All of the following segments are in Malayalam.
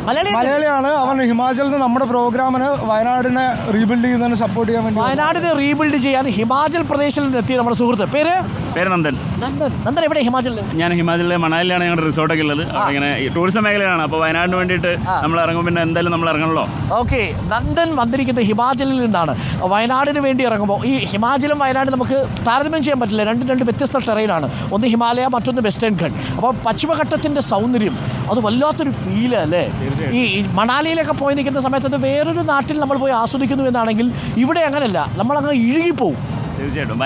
മലയാളിയാണ്. അവൻ ഹിമാചലിൽ നിന്ന് നമ്മുടെ പ്രോഗ്രാമിന് വയനാടിനെ റീബിൽഡ് ചെയ്യുന്നതിന് സപ്പോർട്ട് ചെയ്യാൻ വേണ്ടി വയനാടിനെ റീബിൽഡ് ചെയ്യാൻ ഹിമാചൽ പ്രദേശിൽ നിന്ന് എത്തിയ നമ്മുടെ സുഹൃത്ത് പേര് നന്ദൻ. നന്ദൻ എവിടെ ഹിമാചലിൽ? ഞാൻ ഹിമാചലിലെ മണാലിലാണ് ഞങ്ങളുടെ റിസോർട്ടൊക്കെ ഉള്ളത്. ഇങ്ങനെ ടൂറിസം മേഖലയാണ്. അപ്പോൾ വയനാടിന് വേണ്ടിയിട്ട് നമ്മൾ ഇറങ്ങും. പിന്നെ എന്തായാലും നമ്മൾ ഇറങ്ങണല്ലോ. ഓക്കെ, നന്ദൻ വന്നിരിക്കുന്നത് ഹിമാചലിൽ നിന്നാണ്. വയനാടിന് വേണ്ടി ഇറങ്ങുമ്പോൾ ഈ ഹിമാചലും വയനാടും നമുക്ക് താരതമ്യം ചെയ്യാൻ പറ്റില്ല. രണ്ട് വ്യത്യസ്ത ടെറൈനാണ്. ഒന്ന് ഹിമാലയ, മറ്റൊന്ന് വെസ്റ്റേൺ ഘട്ട്. അപ്പോൾ പശ്ചിമഘട്ടത്തിൻ്റെ സൗന്ദര്യം അത് വല്ലാത്തൊരു ഫീല് അല്ലേ? ഈ മണാലിയിലൊക്കെ പോയി നിൽക്കുന്ന സമയത്ത് അത് വേറൊരു നാട്ടിൽ നമ്മൾ പോയി ആസ്വദിക്കുന്നു എന്നാണെങ്കിൽ ഇവിടെ അങ്ങനെയല്ല, നമ്മളങ്ങ് ഇഴുകിപ്പോവും. തീർച്ചയായിട്ടും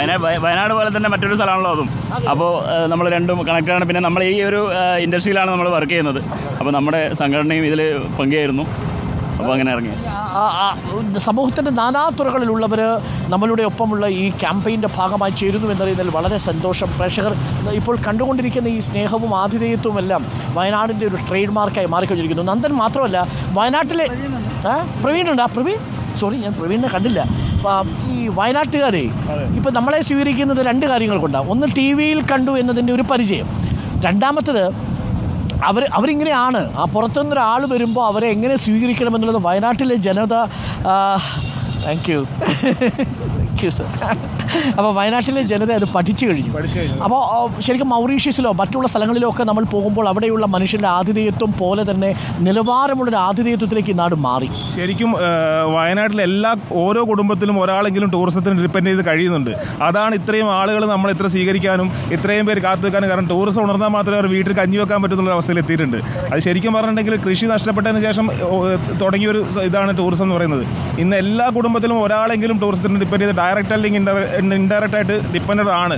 വയനാട് പോലെ തന്നെ മറ്റൊരു സ്ഥലമാണല്ലോ അതും. അപ്പോൾ നമ്മൾ രണ്ടും കണക്റ്റാണ്. പിന്നെ നമ്മൾ ഈ ഒരു ഇൻഡസ്ട്രിയിലാണ് നമ്മൾ വർക്ക് ചെയ്യുന്നത്. അപ്പോൾ നമ്മുടെ സംഘടനയും ഇതിൽ പങ്കുചേരുന്നു. അപ്പോൾ അങ്ങനെ ഇറങ്ങി സമൂഹത്തിൻ്റെ നാനാതുറകളിലുള്ളവർ നമ്മളുടെ ഒപ്പമുള്ള ഈ ക്യാമ്പയിൻ്റെ ഭാഗമായി ചേരുന്നു എന്നറിയുന്നതിൽ വളരെ സന്തോഷം. പ്രേക്ഷകർ ഇപ്പോൾ കണ്ടുകൊണ്ടിരിക്കുന്ന ഈ സ്നേഹവും ആതിഥേയത്വവും എല്ലാം വയനാടിൻ്റെ ഒരു ട്രേഡ് മാർക്കായി മാറിക്കൊണ്ടിരിക്കുന്നു. നന്ദൻ മാത്രമല്ല, വയനാട്ടിലെ പ്രവീണുണ്ട്. പ്രവീൺ, സോറി, ഞാൻ പ്രവീണിനെ കണ്ടില്ല. ഈ വയനാട്ടുകാരെ ഇപ്പം നമ്മളെ സ്വീകരിക്കുന്നത് രണ്ട് കാര്യങ്ങൾ കൊണ്ടാണ്. ഒന്ന്, ടി വിയിൽ കണ്ടു എന്നതിൻ്റെ ഒരു പരിചയം. രണ്ടാമത്തത്, അവരിങ്ങനെയാണ്. ആ പുറത്തുനിന്നൊരാൾ വരുമ്പോൾ അവരെ എങ്ങനെ സ്വീകരിക്കണമെന്നുള്ളത് വയനാട്ടിലെ ജനത. Thank you sir. അപ്പോൾ വയനാട്ടിലെ ജനത അത് പഠിച്ചു കഴിഞ്ഞു. അപ്പോൾ ശരിക്കും മൗറീഷ്യസിലോ മറ്റുള്ള സ്ഥലങ്ങളിലോ ഒക്കെ നമ്മൾ പോകുമ്പോൾ അവിടെയുള്ള മനുഷ്യൻ്റെ ആതിഥേയത്വം പോലെ തന്നെ നിലവാരമുള്ളൊരു ആതിഥേയത്വത്തിലേക്ക് ഈ നാട് മാറി. ശരിക്കും വയനാട്ടിലെ ഓരോ കുടുംബത്തിലും ഒരാളെങ്കിലും ടൂറിസത്തിന് ഡിപ്പെൻഡ് ചെയ്ത് കഴിയുന്നുണ്ട്. അതാണ് ഇത്രയും ആളുകൾ നമ്മൾ ഇത്ര സ്വീകരിക്കാനും ഇത്രയും പേര് കാത്തു നിൽക്കാനും കാരണം. ടൂറിസം ഉണർന്നാൽ മാത്രമേ അവർ വീട്ടിൽ കഞ്ഞി വെക്കാൻ പറ്റുന്ന അവസ്ഥയിൽ എത്തിയിട്ടുണ്ട്. അത് ശരിക്കും പറഞ്ഞിട്ടുണ്ടെങ്കിൽ കൃഷി നഷ്ടപ്പെട്ടതിന് ശേഷം തുടങ്ങിയൊരു ഇതാണ് ടൂറിസം എന്ന് പറയുന്നത്. ഇന്ന് എല്ലാ കുടുംബത്തിലും ഒരാളെങ്കിലും ടൂറിസത്തിന് ഡിപ്പെൻഡ് ചെയ്ത് ഡയറക്റ്റ് അല്ലെങ്കിൽ ഇൻഡയറക്റ്റ് ആയിട്ട് ഡിപ്പെൻഡഡ് ആണ്.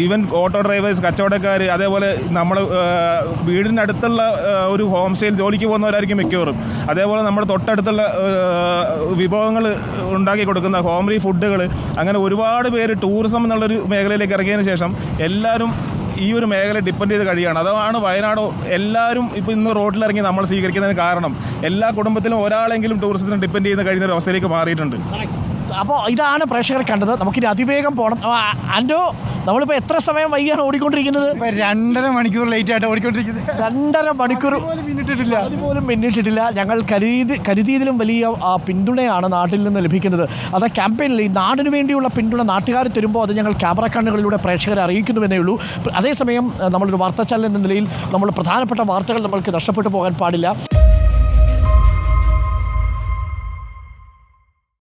ഈവൻ ഓട്ടോ ഡ്രൈവേഴ്സ്, കച്ചവടക്കാർ, അതേപോലെ നമ്മുടെ വീടിൻ്റെ അടുത്തുള്ള ഒരു ഹോം സ്റ്റേയിൽ ജോലിക്ക് പോകുന്നവരായിരിക്കും മിക്കവാറും. അതേപോലെ നമ്മുടെ തൊട്ടടുത്തുള്ള വിഭവങ്ങൾ ഉണ്ടാക്കി കൊടുക്കുന്ന ഹോംലി ഫുഡുകൾ, അങ്ങനെ ഒരുപാട് പേര് ടൂറിസം എന്നുള്ളൊരു മേഖലയിലേക്ക് ഇറങ്ങിയതിന് ശേഷം എല്ലാവരും ഈ ഒരു മേഖല ഡിപ്പെൻഡ് ചെയ്ത് കഴിയുകയാണ്. അതാണ് വയനാട് എല്ലാവരും ഇപ്പോൾ ഇന്ന് റോഡിലിറങ്ങി നമ്മൾ സ്വീകരിക്കുന്നതിന് കാരണം. എല്ലാ കുടുംബത്തിലും ഒരാളെങ്കിലും ടൂറിസത്തിന് ഡിപ്പെൻഡ് ചെയ്യുന്ന കഴിയുന്ന ഒരു അവസ്ഥയിലേക്ക് മാറിയിട്ടുണ്ട്. അപ്പോൾ ഇതാണ് പ്രേക്ഷകർ കണ്ടത്. നമുക്കിനി അതിവേഗം പോകണം. ആൻഡോ, നമ്മളിപ്പോൾ എത്ര സമയം വൈകിയാണ് ഓടിക്കൊണ്ടിരിക്കുന്നത്? 2.5 മണിക്കൂർ ലേറ്റ് ആയിട്ട് ഓടിക്കൊണ്ടിരിക്കുന്നത്. 2.5 മണിക്കൂർ അതുപോലും പിന്നിട്ടിട്ടില്ല. ഞങ്ങൾ കരുതിയതിലും വലിയ പിന്തുണയാണ് നാട്ടിൽ നിന്ന് ലഭിക്കുന്നത്. അത് ക്യാമ്പയിനിൽ ഈ നാടിന് വേണ്ടിയുള്ള പിന്തുണ നാട്ടുകാർ തരുമ്പോൾ അത് ഞങ്ങൾ ക്യാമറ കണ്ണുകളിലൂടെ പ്രേക്ഷകരെ അറിയിക്കുന്നുവെന്നേ ഉള്ളൂ. അതേസമയം നമ്മളൊരു വാർത്താ ചാനൽ എന്ന നിലയിൽ നമ്മൾ പ്രധാനപ്പെട്ട വാർത്തകൾ നമ്മൾക്ക് നഷ്ടപ്പെട്ടു പോകാൻ പാടില്ല.